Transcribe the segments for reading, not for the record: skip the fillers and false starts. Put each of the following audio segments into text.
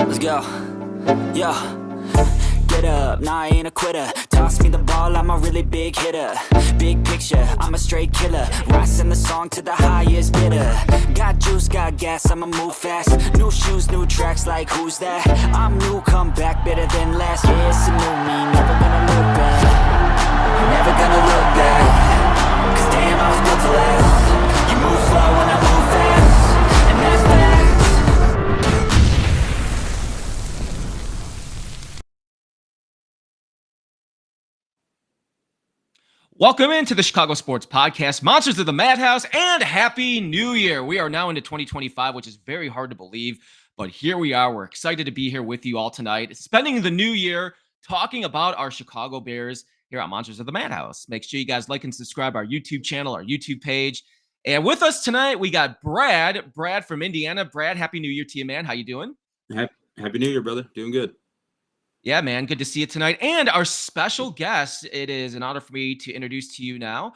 Let's go. Yo. Get up, nah, I ain't a quitter. Toss me the ball, I'm a really big hitter. Big picture, I'm a straight killer. Rising the song to the highest bidder. Got juice, got gas, I'ma move fast. New shoes, new tracks, like who's that? I'm new, come back, better than last. Yeah, it's a new me, never gonna look back. Never gonna look back. Cause damn, I was built to last. You move slow and I move fast. And that's facts. Welcome into the Chicago Sports Podcast, Monsters of the Madhouse, and Happy New Year. We are now into 2025, which is very hard to believe, but here we are. We're excited to be here with you all tonight, spending the new year talking about our Chicago Bears here at Monsters of the Madhouse. Make sure you guys like and subscribe our YouTube channel, our YouTube page. And with us tonight, we got Brad from Indiana. Brad, Happy New Year to you, man. How you doing? Happy New Year, brother. Doing good. Yeah, man. Good to see you tonight. And our special guest, it is an honor for me to introduce to you now,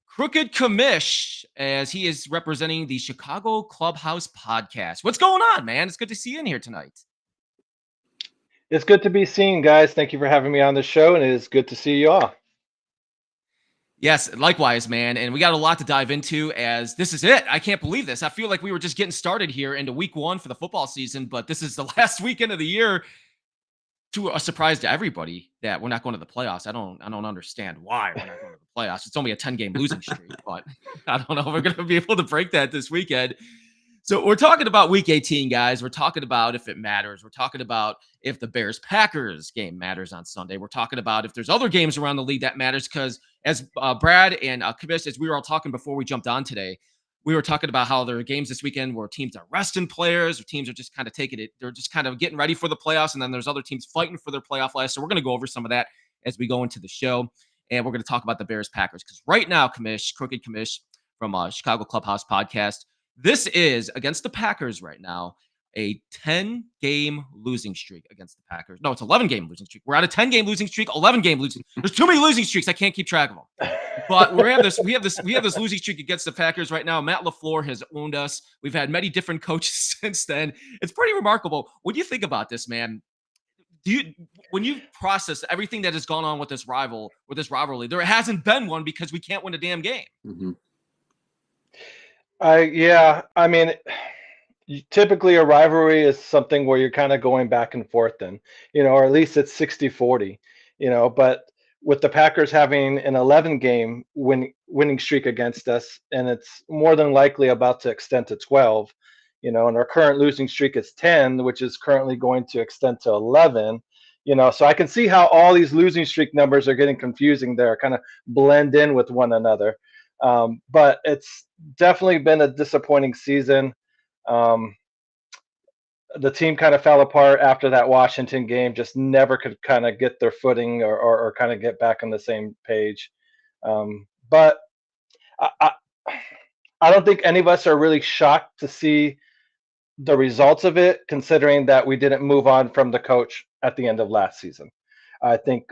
Crooked Commish, as he is representing the Chicago Clubhouse Podcast. What's going on, man? It's good to see you in here tonight. It's good to be seen, guys. Thank you for having me on the show, and it is good to see you all. Yes, likewise, man. And we got a lot to dive into as this is it. I can't believe this. I feel like we were just getting started here into week one for the football season, but this is the last weekend of the year. To a surprise to everybody that we're not going to the playoffs. I don't understand why we're not going to the playoffs. It's only a 10-game losing streak, but I don't know if we're going to be able to break that this weekend. So we're talking about week 18, guys. We're talking about if it matters. We're talking about if the Bears-Packers game matters on Sunday. We're talking about if there's other games around the league that matters because as Brad and Kibis, as we were all talking before we jumped on today, we were talking about how there are games this weekend where teams are resting players or teams are just kind of taking it. They're just kind of getting ready for the playoffs. And then there's other teams fighting for their playoff life. So we're going to go over some of that as we go into the show. And we're going to talk about the Bears Packers because right now, Crooked Commish from Chicago Clubhouse Podcast, this is against the Packers right now, a 10-game losing streak against the Packers. No, it's 11-game losing streak. We're at a 10-game losing streak, 11-game losing. There's too many losing streaks. I can't keep track of them. But we have this losing streak against the Packers right now. Matt LaFleur has owned us. We've had many different coaches since then. It's pretty remarkable. What do you think about this, man? When you process everything that has gone on with this rivalry, there hasn't been one because we can't win a damn game. Mm-hmm. Yeah, I mean, typically a rivalry is something where you're kind of going back and forth and, or at least it's 60-40, but with the Packers having an 11-game winning streak against us, and it's more than likely about to extend to 12, and our current losing streak is 10, which is currently going to extend to 11, so I can see how all these losing streak numbers are getting confusing there, kind of blend in with one another. But it's definitely been a disappointing season. The team kind of fell apart after that Washington game, just never could kind of get their footing or kind of get back on the same page. But I don't think any of us are really shocked to see the results of it, considering that we didn't move on from the coach at the end of last season. I think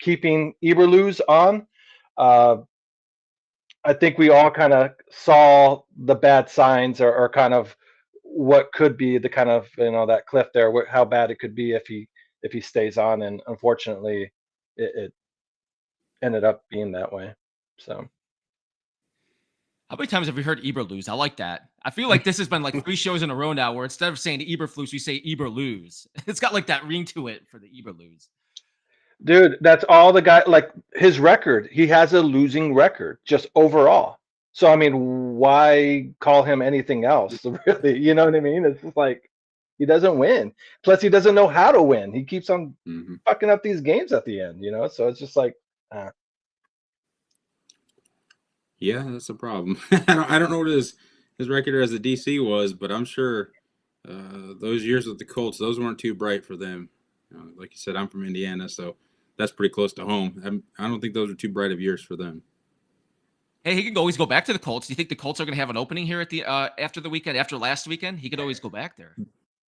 keeping Eberflus on, I think we all kind of saw the bad signs or kind of what could be the kind of that cliff there, how bad it could be if he stays on, and unfortunately it ended up being that way. So how many times have we heard Eberflus? I like that. I feel like this has been like 3 shows in a row now where instead of saying Eberflus, we say Eberflus. It's got like that ring to it for the Eberflus. Dude, that's all the guy, like his record. He has a losing record just overall. So, I mean, why call him anything else? Really, you know what I mean? It's just like he doesn't win. Plus, he doesn't know how to win. He keeps on fucking up these games at the end, So it's just like, Yeah, that's a problem. I don't know what his record as a DC was, but I'm sure those years with the Colts, those weren't too bright for them. Like you said, I'm from Indiana, so that's pretty close to home. I don't think those are too bright of years for them. Hey, he can always go back to the Colts. Do you think the Colts are going to have an opening here at the after the weekend, after last weekend? He could always go back there.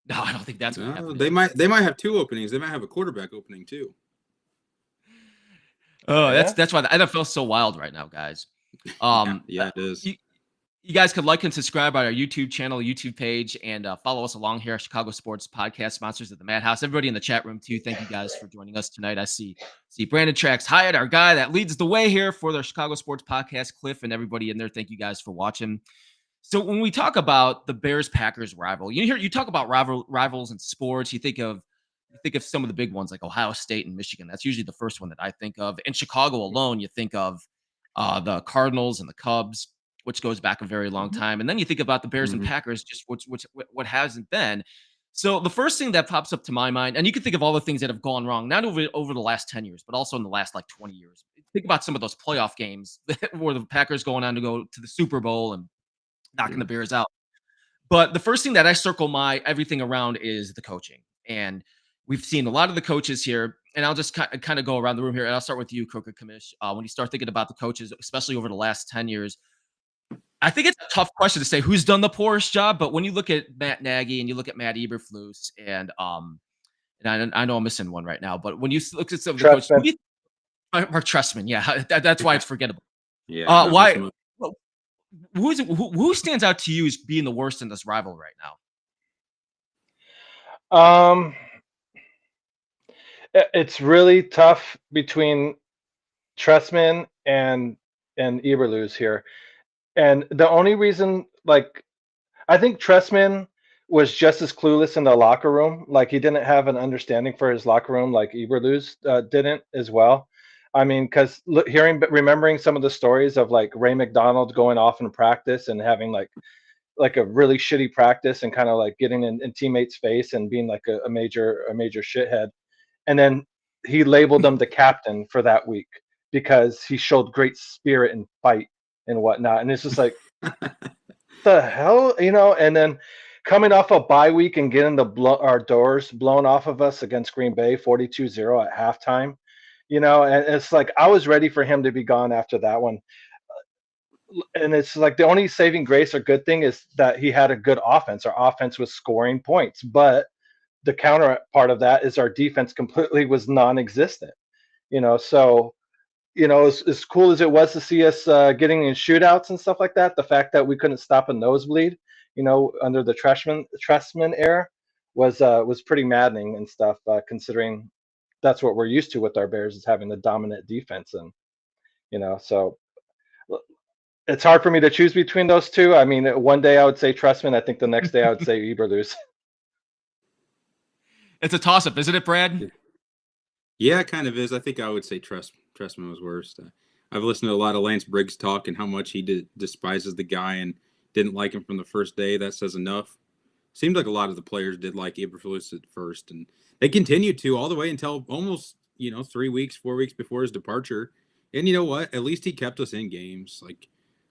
No, I don't think that's going to happen. They might have 2 openings. They might have a quarterback opening too. Oh, that's why the NFL is so wild right now, guys. Yeah, it is. You guys could like and subscribe on our YouTube channel, YouTube page, and follow us along here, Chicago Sports Podcast, sponsors of the Madhouse. Everybody in the chat room too. Thank you guys for joining us tonight. I see Brandon Trax Hyatt, our guy that leads the way here for the Chicago Sports Podcast, Cliff, and everybody in there. Thank you guys for watching. So when we talk about the Bears-Packers rival, you talk about rivals in sports. You think of some of the big ones like Ohio State and Michigan. That's usually the first one that I think of. In Chicago alone, you think of the Cardinals and the Cubs, which goes back a very long time. And then you think about the Bears and Packers, just what hasn't been. So the first thing that pops up to my mind, and you can think of all the things that have gone wrong, not over the last 10 years, but also in the last like 20 years. Think about some of those playoff games where the Packers going on to go to the Super Bowl and knocking the Bears out. But the first thing that I circle my everything around is the coaching. And we've seen a lot of the coaches here, and I'll just kind of go around the room here. And I'll start with you, Croker Kamish. When you start thinking about the coaches, especially over the last 10 years, I think it's a tough question to say who's done the poorest job. But when you look at Matt Nagy and you look at Matt Eberflus, and I know I'm missing one right now, but when you look at some of the coaches, Mark Trestman, yeah, that's why it's forgettable. Yeah. Why? Who stands out to you as being the worst in this rivalry right now? It's really tough between Trestman and Eberflus here. And the only reason, like, I think Trestman was just as clueless in the locker room. Like, he didn't have an understanding for his locker room like Eberflus didn't as well. I mean, because remembering some of the stories of like Ray McDonald going off in practice and having like a really shitty practice and kind of like getting in teammates' face and being like a major shithead. And then he labeled him the captain for that week because he showed great spirit and fight and whatnot. And it's just like, the hell, and then coming off a bye week and getting our doors blown off of us against Green Bay 42-0 at halftime, and it's like, I was ready for him to be gone after that one. And it's like the only saving grace or good thing is that he had a good offense. Our offense was scoring points, but the counter part of that is our defense completely was non-existent, so as cool as it was to see us getting in shootouts and stuff like that, the fact that we couldn't stop a nosebleed, under the Trestman era was pretty maddening and stuff, considering that's what we're used to with our Bears, is having the dominant defense. And, so it's hard for me to choose between those two. I mean, one day I would say Trestman. I think the next day I would say Eberflus. It's a toss-up, isn't it, Brad? Yeah, it kind of is. I think I would say Trestman was worst. I've listened to a lot of Lance Briggs talk and how much he despises the guy and didn't like him from the first day. That says enough. Seemed like a lot of the players did like Eberflus at first, and they continued to all the way until almost 4 weeks before his departure. And you know what? At least he kept us in games.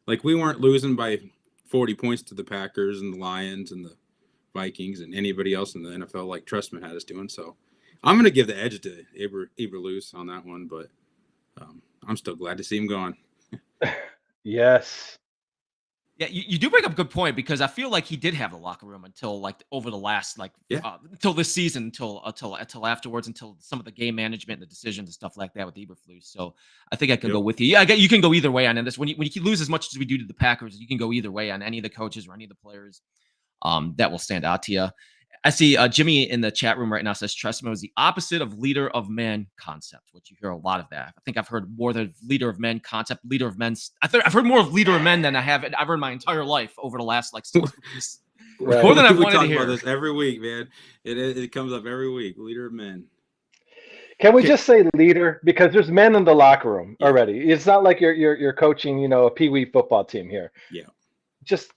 Like we weren't losing by 40 points to the Packers and the Lions and the Vikings and anybody else in the NFL like Trestman had us doing. So I'm going to give the edge to Eberflus on that one, but I'm still glad to see him gone. Yes. Yeah, you do bring up a good point, because I feel like he did have the locker room until like over the last until this season, until afterwards, until some of the game management and the decisions and stuff like that with Eberflus. So I think I can go with you. Yeah, you can go either way on this. When you lose as much as we do to the Packers, you can go either way on any of the coaches or any of the players that will stand out to you. I see Jimmy in the chat room right now says Trestman is the opposite of leader of men concept, which you hear a lot of that. I think I've heard more than leader of men concept, leader of men. I've heard more of leader of men than I have ever in my entire life over the last 6 weeks. Right. More than I've wanted talk to hear. About this every week, man. It comes up every week. Leader of men. Can we just say leader? Because there's men in the locker room already. It's not like you're coaching, a pee-wee football team here. Yeah.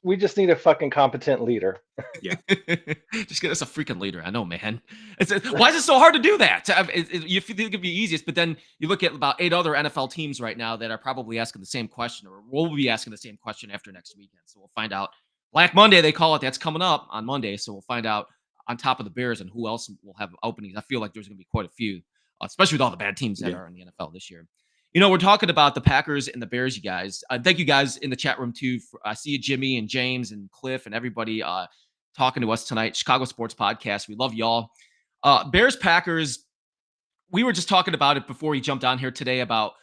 We just need a fucking competent leader. Yeah. Just get us a freaking leader. I know, man. Why is it so hard to do that? You think it'd be easiest, but then you look at about 8 other NFL teams right now that are probably asking the same question, or will be asking the same question after next weekend. So we'll find out. Black Monday, they call it. That's coming up on Monday. So we'll find out on top of the Bears and who else will have openings. I feel like there's going to be quite a few, especially with all the bad teams that are in the NFL this year. We're talking about the Packers and the Bears, you guys. Thank you guys in the chat room, too. I see you, Jimmy and James and Cliff and everybody talking to us tonight. Chicago Sports Podcast. We love y'all. Bears, Packers, we were just talking about it before he jumped on here today about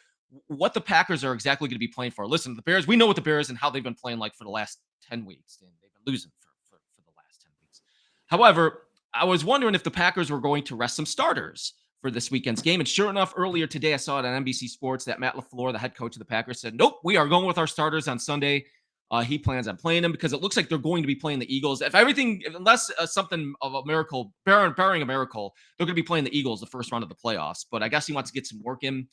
what the Packers are exactly going to be playing for. Listen, the Bears, we know what the Bears and how they've been playing like for the last 10 weeks, and they've been losing for the last 10 weeks. However, I was wondering if the Packers were going to rest some starters for this weekend's game. And sure enough, earlier today, I saw it on NBC Sports that Matt LaFleur, the head coach of the Packers, said, nope, we are going with our starters on Sunday. He plans on playing them because it looks like they're going to be playing the Eagles. If everything, unless something of a miracle, barring a miracle, they're going to be playing the Eagles the first round of the playoffs. But I guess he wants to get some work in.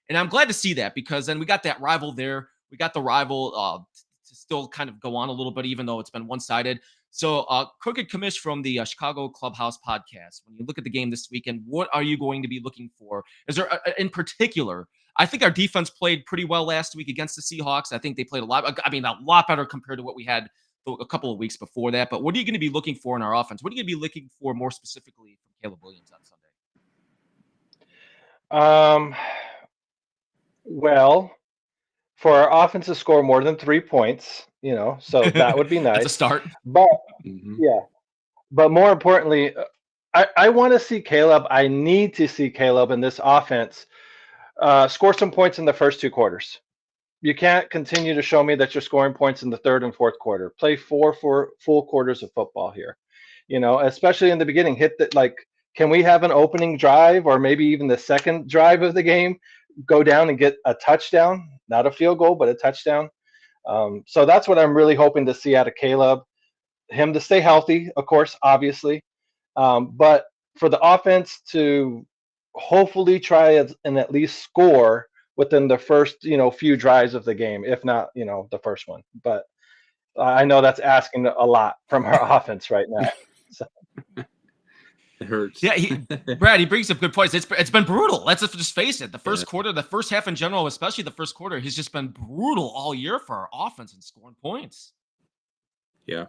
And I'm glad to see that because then we got that rival there. We got the rival to still kind of go on a little bit, even though it's been one-sided. So, Crooked Commish from the Chicago Clubhouse podcast, when you look at the game this weekend, what are you going to be looking for? Is there, in particular, I think our defense played pretty well last week against the Seahawks. I think they played a lot better compared to what we had a couple of weeks before that. But what are you going to be looking for in our offense? What are you going to be looking for more specifically from Caleb Williams on Sunday? Well, for our offense to score more than 3 points, so that would be nice. That's a start. But yeah, but more importantly, I want to see Caleb. I need to see Caleb in this offense score some points in the first 2 quarters. You can't continue to show me that you're scoring points in the third and fourth quarter. Play 4 full quarters of football here, especially in the beginning. Can we have an opening drive or maybe even the second drive of the game? Go down and get a touchdown, not a field goal, but a touchdown. So that's what I'm really hoping to see out of Caleb. Him to stay healthy, of course, obviously. But for the offense to hopefully try and at least score within the first, few drives of the game, if not, the first one. But I know that's asking a lot from our offense right now. So. It hurts. Yeah, Brad, he brings up good points. It's been brutal. Let's just face it. The first quarter, the first half in general, especially the first quarter, has just been brutal all year for our offense and scoring points. Yeah.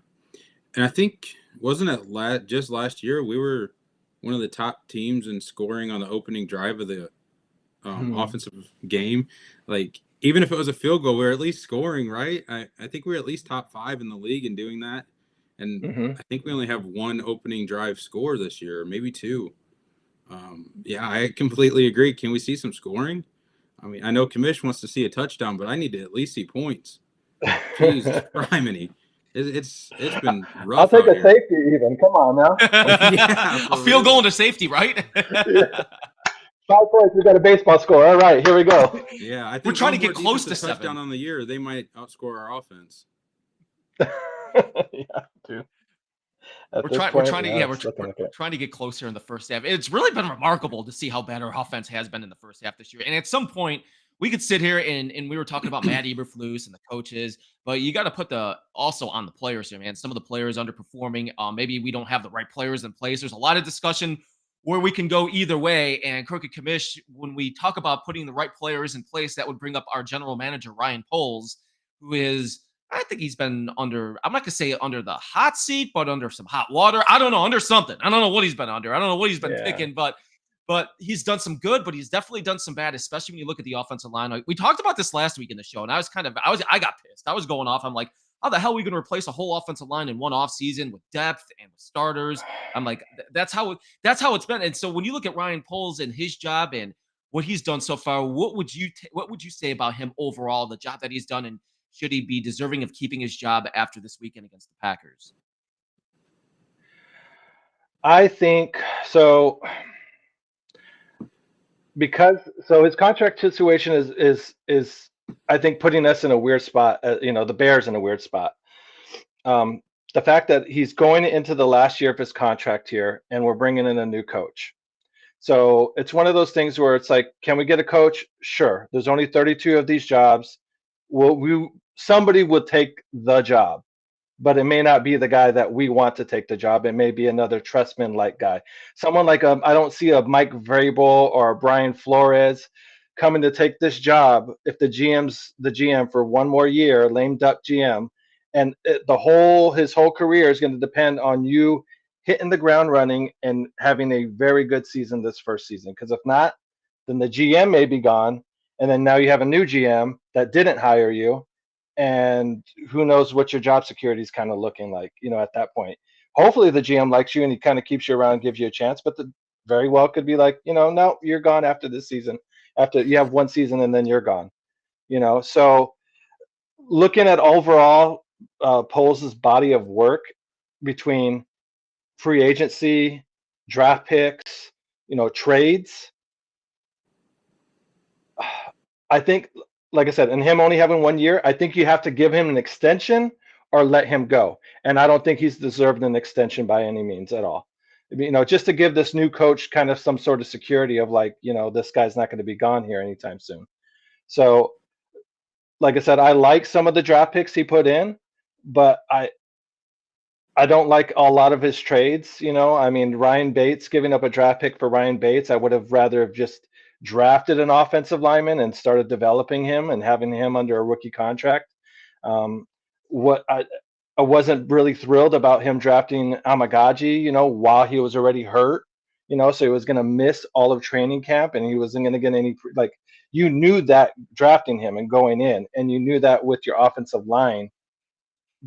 And I think, wasn't it just last year, we were one of the top teams in scoring on the opening drive of the offensive game? Like, even if it was a field goal, we were at least scoring, right? I think we were at least top 5 in the league in doing that. And I think we only have 1 opening drive score this year, maybe 2. Yeah, I completely agree. Can we see some scoring? I mean, I know Commish wants to see a touchdown, but I need to at least see points. Jesus, criminy. It's been rough. I'll take a safety even. Come on now. Yeah, a field goal into safety, right? Yeah. 5 points. We got a baseball score. All right, here we go. Yeah, I think we're trying to get close to 7. Touchdown on the year, they might outscore our offense. Yeah, dude. We're trying to get closer in the first half. It's really been remarkable to see how bad our offense has been in the first half this year. And at some point, we could sit here and we were talking about Matt Eberflus and the coaches, but you got to put also on the players here, man. Some of the players underperforming. Maybe we don't have the right players in place. There's a lot of discussion where we can go either way. And Crooked Commish, when we talk about putting the right players in place, that would bring up our general manager, Ryan Poles, who is, I think he's been under, I'm not going to say under the hot seat, but under some hot water. I don't know, under something. I don't know what he's been under. I don't know what he's been picking, but he's done some good, but he's definitely done some bad, especially when you look at the offensive line. We talked about this last week in the show, and I got pissed. I was going off. I'm like, how the hell are we going to replace a whole offensive line in one offseason with depth and with starters? I'm like, that's how it's been. And so when you look at Ryan Poles and his job and what he's done so far, what would you say about him overall, the job that he's done, and should he be deserving of keeping his job after this weekend against the Packers? I think so. Because his contract situation is I think putting us in a weird spot. The Bears in a weird spot. The fact that he's going into the last year of his contract here, and we're bringing in a new coach. So it's one of those things where it's like, can we get a coach? Sure. There's only 32 of these jobs. Somebody would take the job, but it may not be the guy that we want to take the job. It may be another Trustman-like guy. Someone like I don't see a Mike Vrabel or a Brian Flores coming to take this job if the GM's the GM for one more year, lame duck GM, and his whole career is going to depend on you hitting the ground running and having a very good season this first season. Because if not, then the GM may be gone, and then now you have a new GM that didn't hire you. And who knows what your job security is kind of looking like, at that point. Hopefully the GM likes you and he kind of keeps you around and gives you a chance, but very well could be like, no, you're gone after this season. after you have one season and then you're gone. So looking at overall Poles' body of work between free agency, draft picks, trades, I think, like I said, and him only having 1 year, I think you have to give him an extension or let him go. And I don't think he's deserved an extension by any means at all. Just to give this new coach kind of some sort of security of like, this guy's not going to be gone here anytime soon. So, like I said, I like some of the draft picks he put in, but I don't like a lot of his trades. I mean, Ryan Bates, giving up a draft pick for Ryan Bates, I would have rather have just drafted an offensive lineman and started developing him and having him under a rookie contract. What I wasn't really thrilled about him drafting Amagaji, while he was already hurt, so he was going to miss all of training camp and he wasn't going to get any, like, you knew that drafting him and going in, and you knew that with your offensive line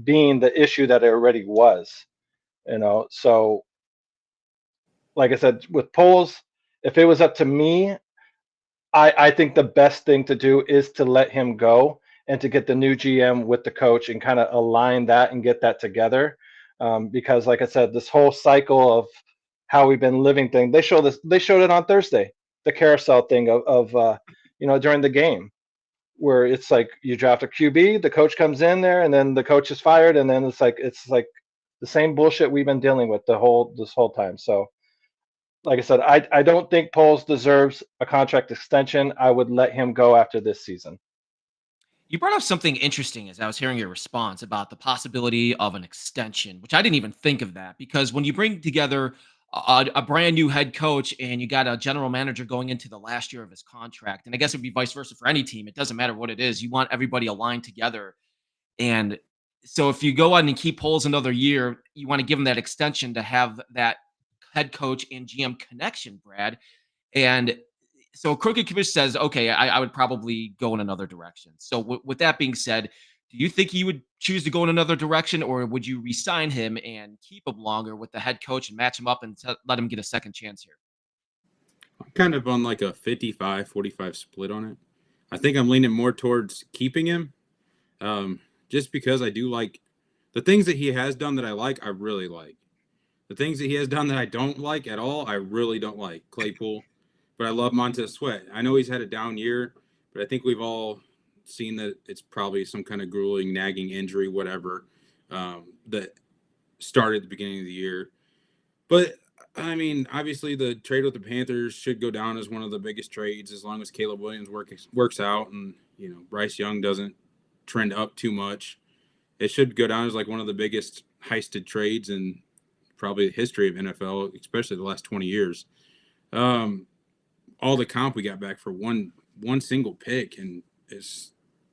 being the issue that it already was, so like I said, with Poles, if it was up to me, I think the best thing to do is to let him go and to get the new GM with the coach and kind of align that and get that together. Because like I said, this whole cycle of how we've been living thing, they showed it on Thursday, the carousel thing of during the game, where it's like you draft a QB, the coach comes in there, and then the coach is fired, and then it's like the same bullshit we've been dealing with this whole time. So like I said, I don't think Poles deserves a contract extension. I would let him go after this season. You brought up something interesting as I was hearing your response about the possibility of an extension, which I didn't even think of that, because when you bring together a brand new head coach and you got a general manager going into the last year of his contract, and I guess it'd be vice versa for any team. It doesn't matter what it is. You want everybody aligned together. And so if you go on and keep Poles another year, you want to give him that extension to have that head coach and GM connection, Brad. And so Crooked Commish says, okay, I would probably go in another direction. So with that being said, do you think he would choose to go in another direction, or would you re-sign him and keep him longer with the head coach and match him up and let him get a second chance here? I'm kind of on like a 55-45 split on it. I think I'm leaning more towards keeping him, just because I do like the things that he has done that I like. I really like the things that he has done that I don't like at all. I really don't like Claypool, but I love Montez Sweat. I know he's had a down year, but I think we've all seen that it's probably some kind of grueling, nagging injury, whatever, that started at the beginning of the year. But I mean, obviously, the trade with the Panthers should go down as one of the biggest trades as long as Caleb Williams works out and Bryce Young doesn't trend up too much. It should go down as like one of the biggest heisted trades in probably the history of NFL, especially the last 20 years. All the comp we got back for one single pick, and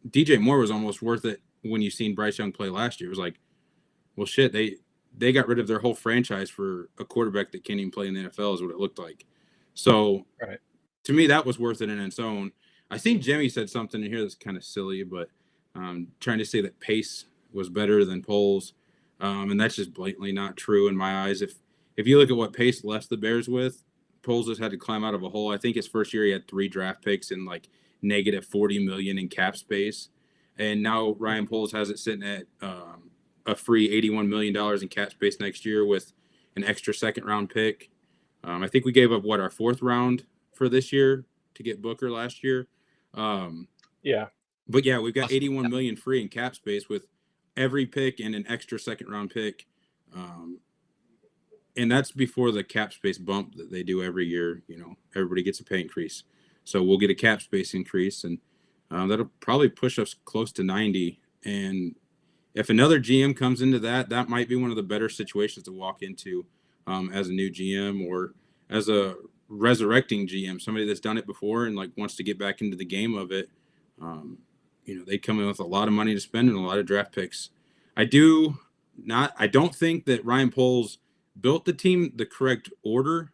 DJ Moore was almost worth it when you seen Bryce Young play last year. It was like, well, shit, they got rid of their whole franchise for a quarterback that can't even play in the NFL is what it looked like. So Right. To me, that was worth it in its own. I think Jimmy said something in here that's kind of silly, but trying to say that Pace was better than Poles, and that's just blatantly not true in my eyes. If you look at what Pace left the Bears with, Poles has had to climb out of a hole. I think his first year he had 3 draft picks and like negative $40 million in cap space, and now Ryan Poles has it sitting at a free $81 million in cap space next year with an extra second round pick. I think we gave up our 4th round for this year to get Booker last year. Yeah. But yeah, we've got $81 million free in cap space with every pick and an extra second round pick. And that's before the cap space bump that they do every year. Everybody gets a pay increase. So we'll get a cap space increase, and that'll probably push us close to 90. And if another GM comes into that might be one of the better situations to walk into as a new GM or as a resurrecting GM, somebody that's done it before and like wants to get back into the game of it. They come in with a lot of money to spend and a lot of draft picks. I don't think that Ryan Poles built the team the correct order.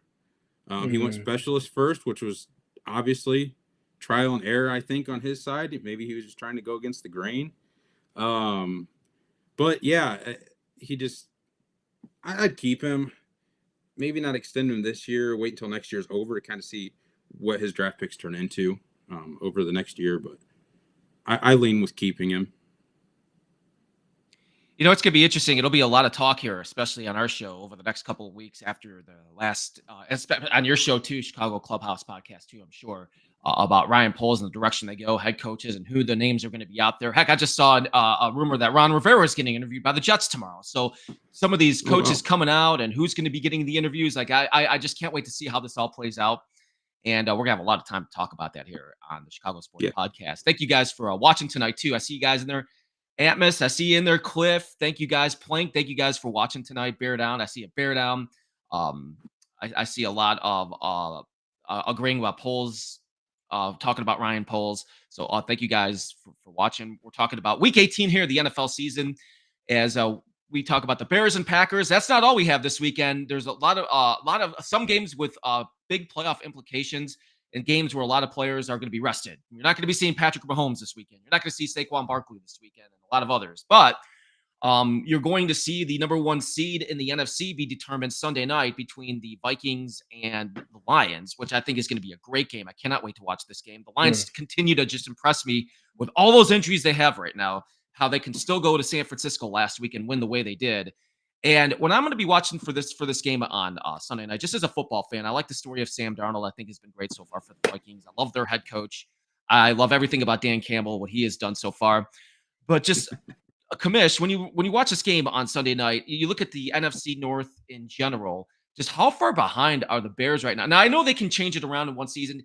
He went specialist first, which was obviously trial and error, I think, on his side. Maybe he was just trying to go against the grain. But yeah, I'd keep him. Maybe not extend him this year. Wait until next year's over to kind of see what his draft picks turn into. over the next year, but I lean with keeping him. You know, it's going to be interesting. It'll be a lot of talk here, especially on our show over the next couple of weeks after the last, on your show too, Chicago Clubhouse podcast too, I'm sure, about Ryan Poles and the direction they go, head coaches, and who the names are going to be out there. Heck, I just saw a rumor that Ron Rivera is getting interviewed by the Jets tomorrow. So some of these coaches coming out and who's going to be getting the interviews, like I just can't wait to see how this all plays out. And we're going to have a lot of time to talk about that here on the Chicago Sports Podcast. Thank you guys for watching tonight too. I see you guys in there. Atmos, I see you in there. Cliff, thank you guys. Plank, thank you guys for watching tonight. Bear Down, I see a Bear Down. I see a lot of agreeing about polls, talking about Ryan Poles. So thank you guys for watching. We're talking about Week 18 here, the NFL season, as we talk about the Bears and Packers. That's not all we have this weekend. There's a lot of some games with big playoff implications. And games where a lot of players are going to be rested. You're not going to be seeing Patrick Mahomes this weekend. You're not going to see Saquon Barkley this weekend and a lot of others. But you're going to see the number one seed in the NFC be determined Sunday night between the Vikings and the Lions, which I think is going to be a great game. I cannot wait to watch this game. The Lions continue to just impress me with all those injuries they have right now, how they can still go to San Francisco last week and win the way they did. And when I'm going to be watching for this game on Sunday night, just as a football fan, I like the story of Sam Darnold. I think has been great so far for the Vikings. I love their head coach. I love everything about Dan Campbell, what he has done so far. But just Kamish, when you watch this game on Sunday night, you look at the NFC North in general. Just how far behind are the Bears right now? Now I know they can change it around in one season.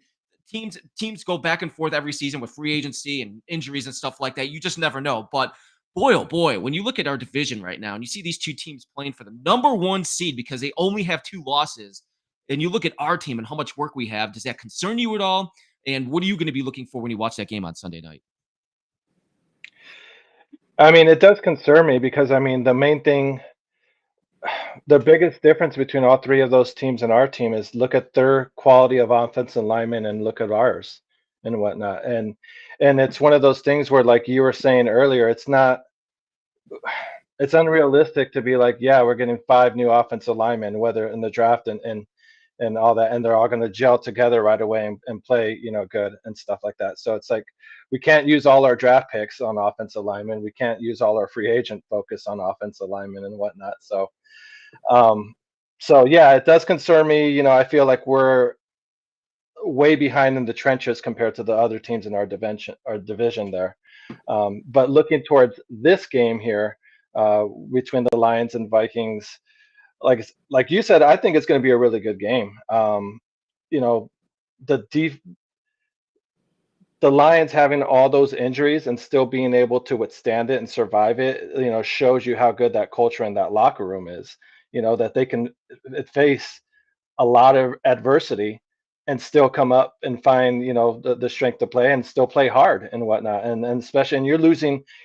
Teams go back and forth every season with free agency and injuries and stuff like that. You just never know. But boy, oh boy, when you look at our division right now and you see these two teams playing for the number one seed because they only have 2 losses, and you look at our team and how much work we have, does that concern you at all? And what are you going to be looking for when you watch that game on Sunday night? I mean, it does concern me because, I mean, the main thing, the biggest difference between all 3 of those teams and our team is look at their quality of offensive linemen and look at ours and whatnot. And it's one of those things where, like you were saying earlier, it's unrealistic to be like, yeah, we're getting 5 new offensive linemen, whether in the draft and all that, and they're all going to gel together right away and play, good and stuff like that. So it's like we can't use all our draft picks on offensive linemen. We can't use all our free agent focus on offensive linemen and whatnot. So yeah, it does concern me. I feel like we're way behind in the trenches compared to the other teams in our division there. But looking towards this game here, between the Lions and Vikings, like you said, I think it's going to be a really good game. The Lions having all those injuries and still being able to withstand it and survive it, shows you how good that culture in that locker room is. That they can face a lot of adversity and still come up and find, the strength to play and still play hard and whatnot. And especially, and you're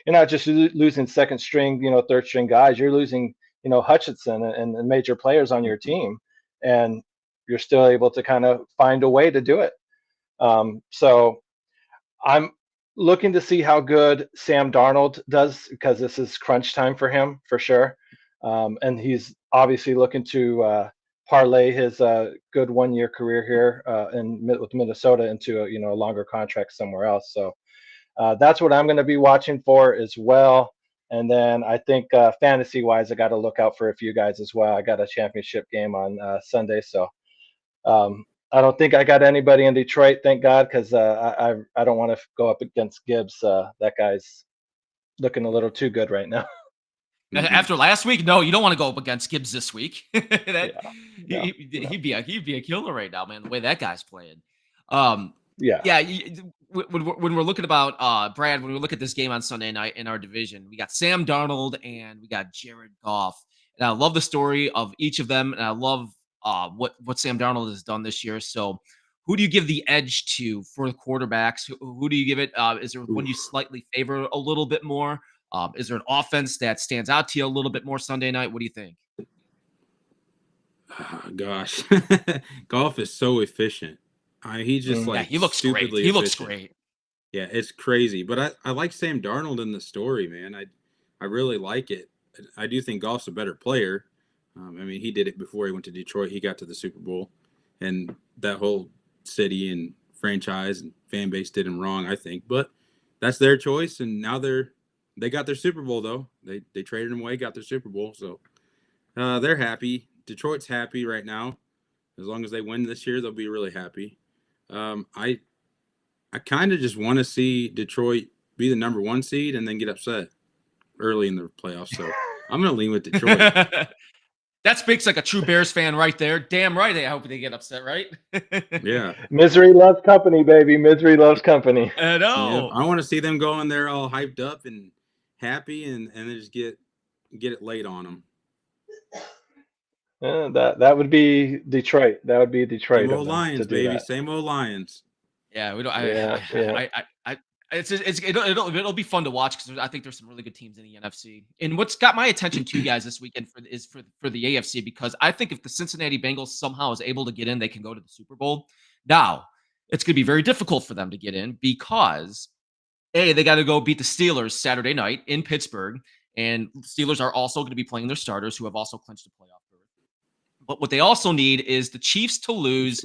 not just losing second string, third string guys, you're losing, Hutchinson and major players on your team, and you're still able to kind of find a way to do it. So I'm looking to see how good Sam Darnold does, because this is crunch time for him for sure. And he's obviously looking to parlay his good 1-year career here with Minnesota into a longer contract somewhere else. So that's what I'm going to be watching for as well. And then I think fantasy wise, I got to look out for a few guys as well. I got a championship game on Sunday, so I don't think I got anybody in Detroit, thank God, because I don't want to go up against Gibbs. That guy's looking a little too good right now. After last week, no, you don't want to go up against Gibbs this week. He'd be a killer right now, man. The way that guy's playing. When we're looking about Brad, when we look at this game on Sunday night in our division, we got Sam Darnold and we got Jared Goff, and I love the story of each of them, and I love what Sam Darnold has done this year. So, who do you give the edge to for the quarterbacks? Who do you give it? Is there one you slightly favor a little bit more? Is there an offense that stands out to you a little bit more Sunday night? What do you think? Oh, gosh, Goff is so efficient. He just he looks great. He looks great. Yeah, it's crazy. But I like Sam Darnold in the story, man. I really like it. I do think Goff's a better player. I mean, he did it before he went to Detroit. He got to the Super Bowl, and that whole city and franchise and fan base did him wrong, I think. But that's their choice, and now they got their Super Bowl though. They traded him away, got their Super Bowl, so they're happy. Detroit's happy right now. As long as they win this year, they'll be really happy. I kind of just want to see Detroit be the number 1 seed and then get upset early in the playoffs. So I'm going to lean with Detroit. That speaks like a true Bears fan right there. Damn right. I hope they get upset, right? Yeah. Misery loves company, baby. Misery loves company. I know. Yeah, I want to see them go in there all hyped up and happy, and then just get it laid on them. That would be Detroit. That would be Detroit. Same old Lions, baby. Same old Lions. Yeah, we don't. It'll be fun to watch because I think there's some really good teams in the NFC. And what's got my attention to you guys this weekend for the AFC, because I think if the Cincinnati Bengals somehow is able to get in, they can go to the Super Bowl. Now, it's going to be very difficult for them to get in because they got to go beat the Steelers Saturday night in Pittsburgh, and Steelers are also going to be playing their starters who have also clinched a playoff berth. But what they also need is the Chiefs to lose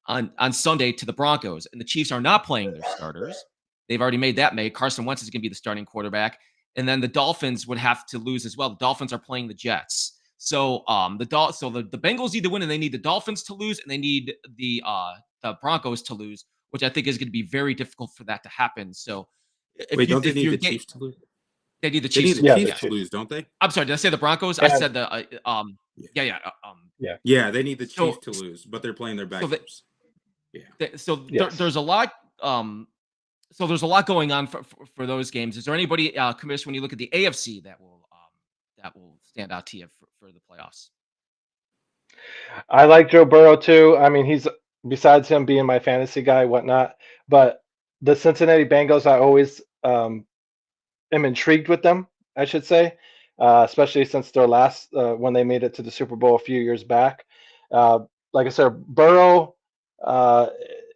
on Sunday to the Broncos, and the Chiefs are not playing their starters. They've already made that made. Carson Wentz is going to be the starting quarterback, and then the Dolphins would have to lose as well. The Dolphins are playing the Jets, so the Bengals need to win, and they need the Dolphins to lose, and they need the Broncos to lose, which I think is going to be very difficult for that to happen. So, don't they need the Chiefs to lose? They need the Chiefs. They need the Chiefs to lose, don't they? I'm sorry. Did I say the Broncos? Yeah. I said the Yeah, they need the Chiefs to lose, but they're playing their backups. There's a lot. So there's a lot going on for those games. Is there anybody, Commish, when you look at the AFC that will stand out to you for the playoffs? I like Joe Burrow too. I mean, he's, besides him being my fantasy guy, whatnot, but the Cincinnati Bengals, I always am intrigued with them, I should say, especially since their last when they made it to the Super Bowl a few years back. Like I said, Burrow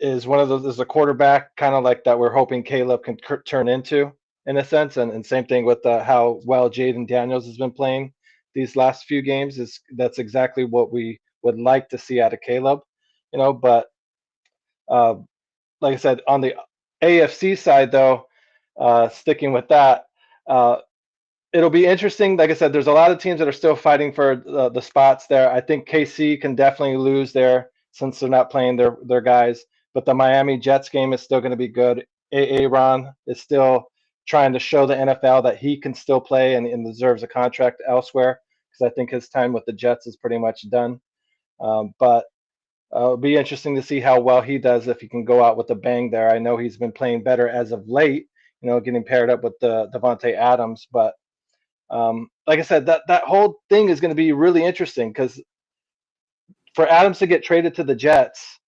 is one of those, is a quarterback kind of like that we're hoping Caleb can turn into, in a sense, and same thing with how well Jaden Daniels has been playing these last few games. That's exactly what we would like to see out of Caleb, But like I said, on the AFC side, though, sticking with that, it'll be interesting. Like I said, there's a lot of teams that are still fighting for the spots there. I think KC can definitely lose there since they're not playing their guys. But the Miami Jets game is still going to be good. Aaron is still trying to show the NFL that he can still play and deserves a contract elsewhere, because I think his time with the Jets is pretty much done. But it'll be interesting to see how well he does if he can go out with a bang there. I know he's been playing better as of late, getting paired up with Devontae Adams. But like I said, that whole thing is going to be really interesting, because for Adams to get traded to the Jets,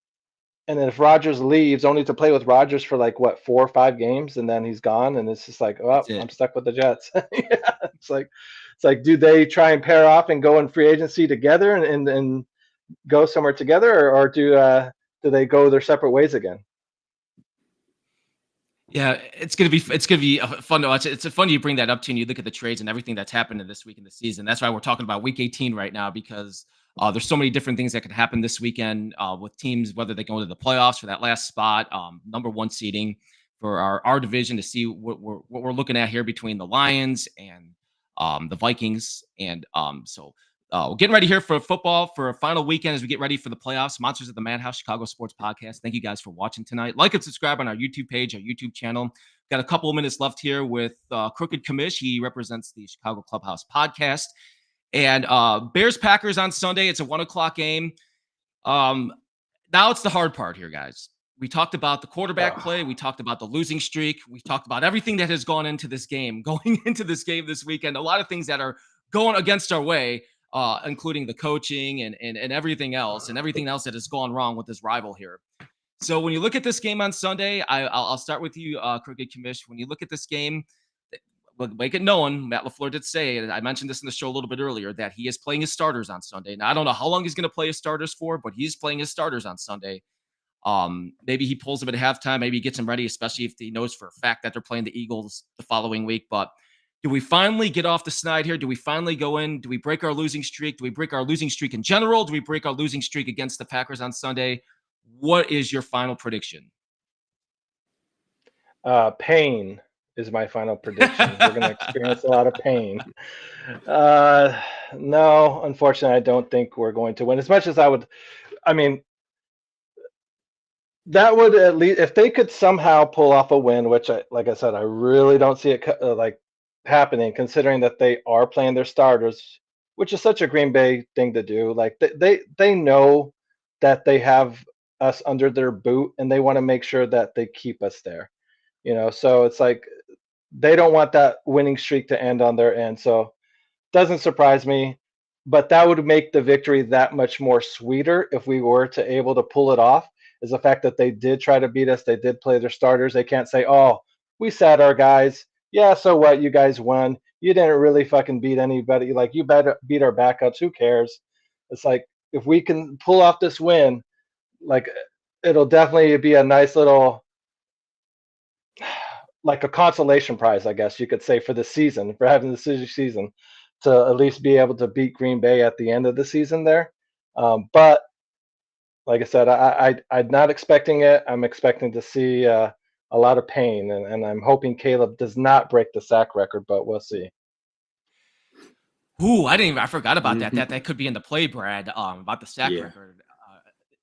and then if Rodgers leaves, only to play with Rodgers for 4 or 5 games, and then he's gone, and it's just like, oh, I'm stuck with the Jets. It's like, do they try and pair off and go in free agency together and go somewhere together, or do they go their separate ways again? Yeah, it's gonna be fun to watch. It's fun you bring that up to, and you look at the trades and everything that's happened in this week in the season. That's why we're talking about Week 18 right now, because there's so many different things that could happen this weekend with teams, whether they go into the playoffs for that last spot, number 1 seeding for our division, to see what we're looking at here between the Lions and the Vikings, and so. We're getting ready here for football for a final weekend as we get ready for the playoffs. Sponsors of the Madhouse Chicago Sports Podcast. Thank you guys for watching tonight. Like and subscribe on our YouTube page, our YouTube channel. Got a couple of minutes left here with Crooked Commish. He represents the Chicago Clubhouse Podcast. And Bears-Packers on Sunday. It's a 1:00 game. Now it's the hard part here, guys. We talked about the quarterback play. We talked about the losing streak. We talked about everything that has gone into this game, going into this game this weekend. A lot of things that are going against our way. Including the coaching and everything else that has gone wrong with this rival here. So when you look at this game on Sunday, I'll start with you, Crooked Commish. When you look at this game, make it known, Matt LaFleur did say, and I mentioned this in the show a little bit earlier, that he is playing his starters on Sunday. Now, I don't know how long he's going to play his starters for, but he's playing his starters on Sunday. Maybe he pulls them at halftime. Maybe he gets them ready, especially if he knows for a fact that they're playing the Eagles the following week. But do we finally get off the snide here? Do we finally go in? Do we break our losing streak? Do we break our losing streak in general? Do we break our losing streak against the Packers on Sunday? What is your final prediction? Pain is my final prediction. We're going to experience a lot of pain. No, unfortunately, I don't think we're going to win. As much as I would, I mean, that would at least if they could somehow pull off a win, which like I said, I really don't see it like happening, considering that they are playing their starters, which is such a Green Bay thing to do. Like they know that they have us under their boot, and they want to make sure that they keep us there. So it's like they don't want that winning streak to end on their end. So doesn't surprise me, but that would make the victory that much more sweeter if we were to able to pull it off. Is the fact that they did try to beat us, they did play their starters. They can't say, "Oh, we sat our guys. Yeah, so what? You guys won. You didn't really fucking beat anybody. Like you better beat our backups. Who cares?" It's like if we can pull off this win, like it'll definitely be a nice little like a consolation prize, I guess you could say, for the season, for having the season, to at least be able to beat Green Bay at the end of the season there. But like I said, I'm not expecting it. I'm expecting to see a lot of pain, and I'm hoping Caleb does not break the sack record, but we'll see. Ooh, I forgot about that. That could be in the play, Brad. About the sack record.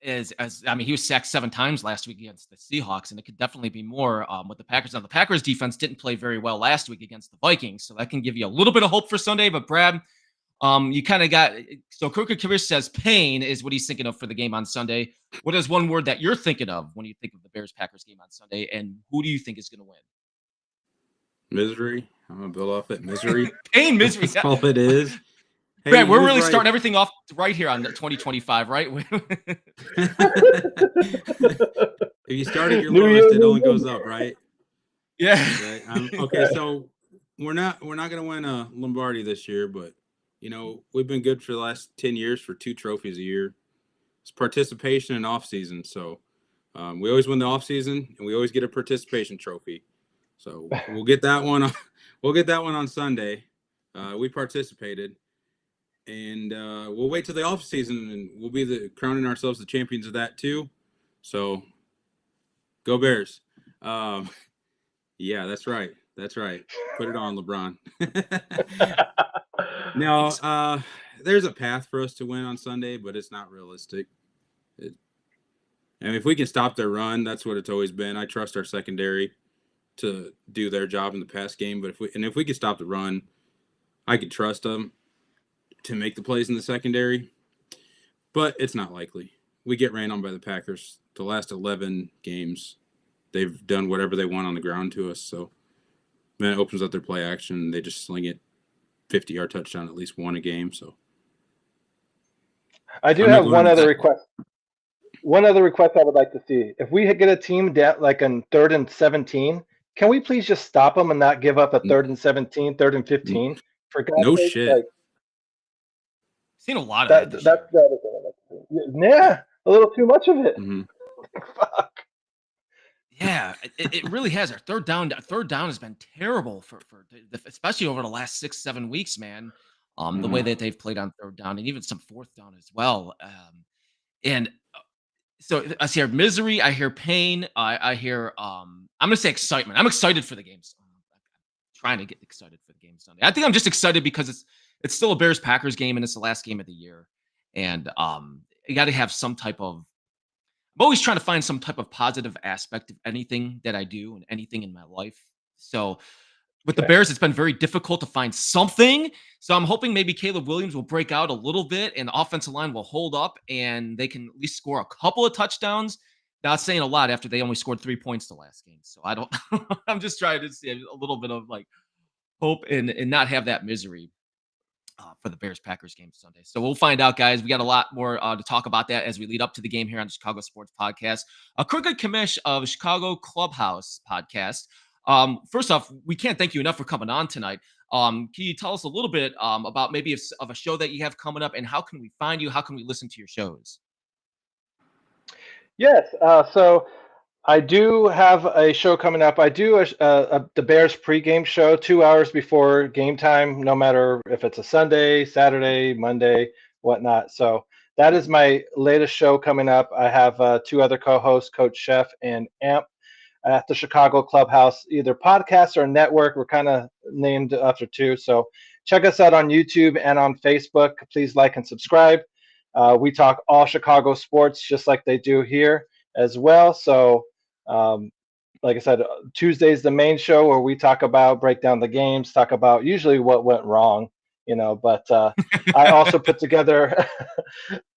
He was sacked 7 times last week against the Seahawks, and it could definitely be more with the Packers. Now, the Packers defense didn't play very well last week against the Vikings, so that can give you a little bit of hope for Sunday. But Brad, you kind of got so Crooked Karish says pain is what he's thinking of for the game on Sunday. What is one word that you're thinking of when you think of the Bears-Packers game on Sunday, and who do you think is going to win? Misery. I'm gonna build off it. Misery. Pain, misery. That's all it is. Hey, Brad, we're really starting everything off right here on 2025, right? If you start at your lowest, it only goes up, right? Yeah. Right. Okay, so we're not gonna win a Lombardi this year, but we've been good for the last 10 years for 2 trophies a year. It's participation in off season, so we always win the off season, and we always get a participation trophy. So we'll get that one. We'll get that one on Sunday. We participated. And we'll wait till the off season, and we'll be crowning ourselves the champions of that too. So, go Bears! Yeah, that's right. That's right. Put it on, LeBron. Now, there's a path for us to win on Sunday, but it's not realistic. If we can stop their run, that's what it's always been. I trust our secondary to do their job in the pass game, but if we can stop the run, I could trust them to make the plays in the secondary, but it's not likely. We get ran on by the Packers. The last 11 games, they've done whatever they want on the ground to us. So then it opens up their play action. They just sling it 50-yard touchdown, at least one a game. So I do have one other request. One other request I would like to see. If we get a team like in 3rd and 17, can we please just stop them and not give up a 3rd and 17, 3rd and 15? For God's no sake, shit. Seen a lot of that. That's the other thing. Yeah, a little too much of it. Mm-hmm. Fuck. Yeah, it really has. Our third down has been terrible for especially over the last 6-7 weeks, man. The way that they've played on 3rd down and even some 4th down as well. So I hear misery, I hear pain, I hear I'm gonna say excitement. I'm excited for the games. I'm trying to get excited for the game Sunday. I think I'm just excited because it's still a Bears-Packers game, and it's the last game of the year. And you got to have some type of. I'm always trying to find some type of positive aspect of anything that I do and anything in my life. So with the Bears, it's been very difficult to find something. So I'm hoping maybe Caleb Williams will break out a little bit, and the offensive line will hold up, and they can at least score a couple of touchdowns. Not saying a lot after they only scored 3 points the last game. So I don't. I'm just trying to see a little bit of like hope and not have that misery for the Bears-Packers game Sunday. So we'll find out, guys. We got a lot more to talk about that as we lead up to the game here on the Chicago Sports Podcast. A Crooked Kamish of Chicago Clubhouse Podcast. First off, we can't thank you enough for coming on tonight. Can you tell us a little bit about maybe of a show that you have coming up, and how can we find you? How can we listen to your shows? Yes. So I do have a show coming up. I do the Bears pregame show 2 hours before game time, no matter if it's a Sunday, Saturday, Monday, whatnot. So that is my latest show coming up. I have 2 other co-hosts, Coach Chef and Amp. at the Chicago Clubhouse, either podcast or network. We're kind of named after two. So check us out on YouTube and on Facebook. Please like and subscribe. We talk all Chicago sports just like they do here as well. So, like I said, Tuesday's the main show where we break down the games, talk about usually what went wrong, but I also put together,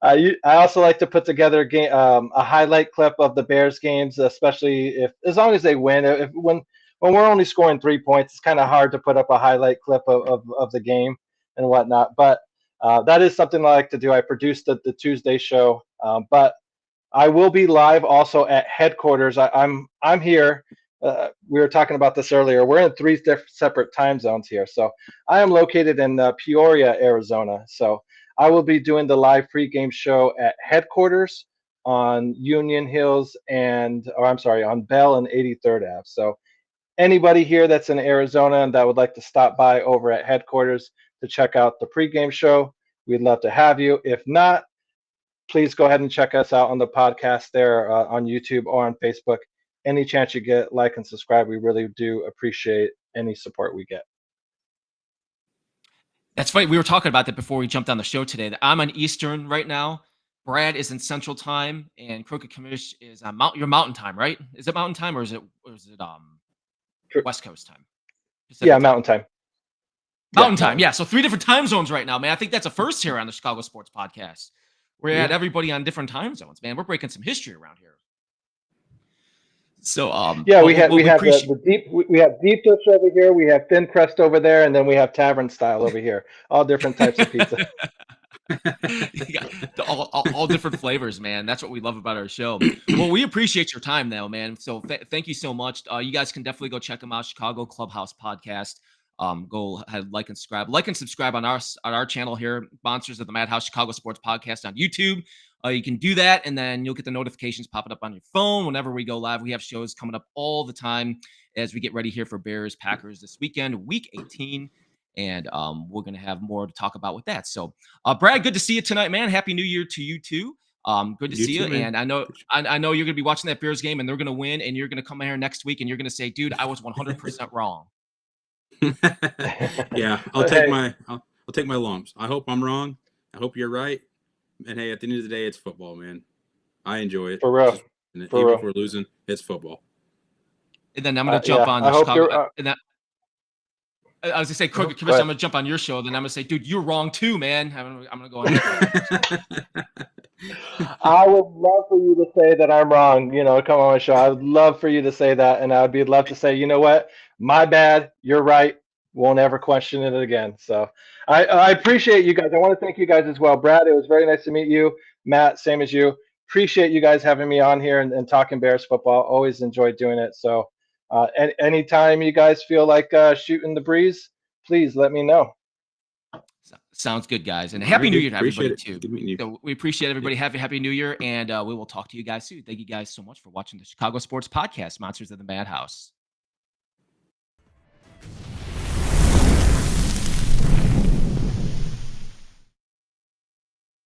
I also like to put together a highlight clip of the Bears games, especially as long as they win. When we're only scoring 3 points, it's kind of hard to put up a highlight clip of the game and whatnot. But that is something I like to do. I produced the Tuesday show, but I will be live also at headquarters. I'm here. We were talking about this earlier. We're in three separate time zones here. So I am located in Peoria, Arizona. So I will be doing the live pregame show at headquarters on Union Hills on Bell and 83rd Ave. So anybody here that's in Arizona and that would like to stop by over at headquarters to check out the pregame show, we'd love to have you. If not, please go ahead and check us out on the podcast there on YouTube or on Facebook. Any chance you get, like and subscribe. We really do appreciate any support we get. That's funny. We were talking about that before we jumped on the show today. That I'm on Eastern right now. Brad is in Central Time, and Crooked Commish is on your Mountain Time, right? Is it Mountain Time or is it West Coast time? Yeah, time? Mountain Time. Mountain Time. Yeah. So 3 different time zones right now, man. I think that's a first here on the Chicago Sports Podcast. We had everybody on different time zones, man. We're breaking some history around here. So we have deep dish over here, we have thin crust over there, and then we have tavern style over here. All different types of pizza. all different flavors, man. That's what we love about our show. Well, we appreciate your time now, man. So thank you so much. You guys can definitely go check them out. Chicago Clubhouse Podcast. Go ahead, like and subscribe on our channel here, sponsors of the Madhouse Chicago Sports Podcast on YouTube. You can do that, and then you'll get the notifications popping up on your phone whenever we go live. We have shows coming up all the time as we get ready here for Bears Packers this weekend, Week 18, and we're gonna have more to talk about with that. So, Brad, good to see you tonight, man. Happy New Year to you too. Good to see you. Man. And I know you're gonna be watching that Bears game, and they're gonna win, and you're gonna come here next week, and you're gonna say, "Dude, I was 100% wrong." Yeah, I'll take my lumps. I hope I'm wrong. I hope you're right. And hey, at the end of the day, it's football, man. I enjoy it. For real. Even if we're losing, it's football. And then I'm gonna jump on the Chicago. And that, I was gonna say, Crooked Commission. I'm gonna jump on your show. Then I'm gonna say, dude, you're wrong too, man. I'm gonna go on. I would love for you to say that I'm wrong. Come on my show. I would love for you to say that, and I would love to say, you know what, my bad. You're right. Won't ever question it again. So I appreciate you guys. I want to thank you guys as well. Brad, it was very nice to meet you. Matt, same as you. Appreciate you guys having me on here and talking Bears football. Always enjoyed doing it. So anytime you guys feel like shooting the breeze, please let me know. Sounds good, guys. And Happy New Year to everybody, too. Good meeting you. So we appreciate everybody. Happy New Year. And we will talk to you guys soon. Thank you guys so much for watching the Chicago Sports Podcast, sponsors of the Madhouse.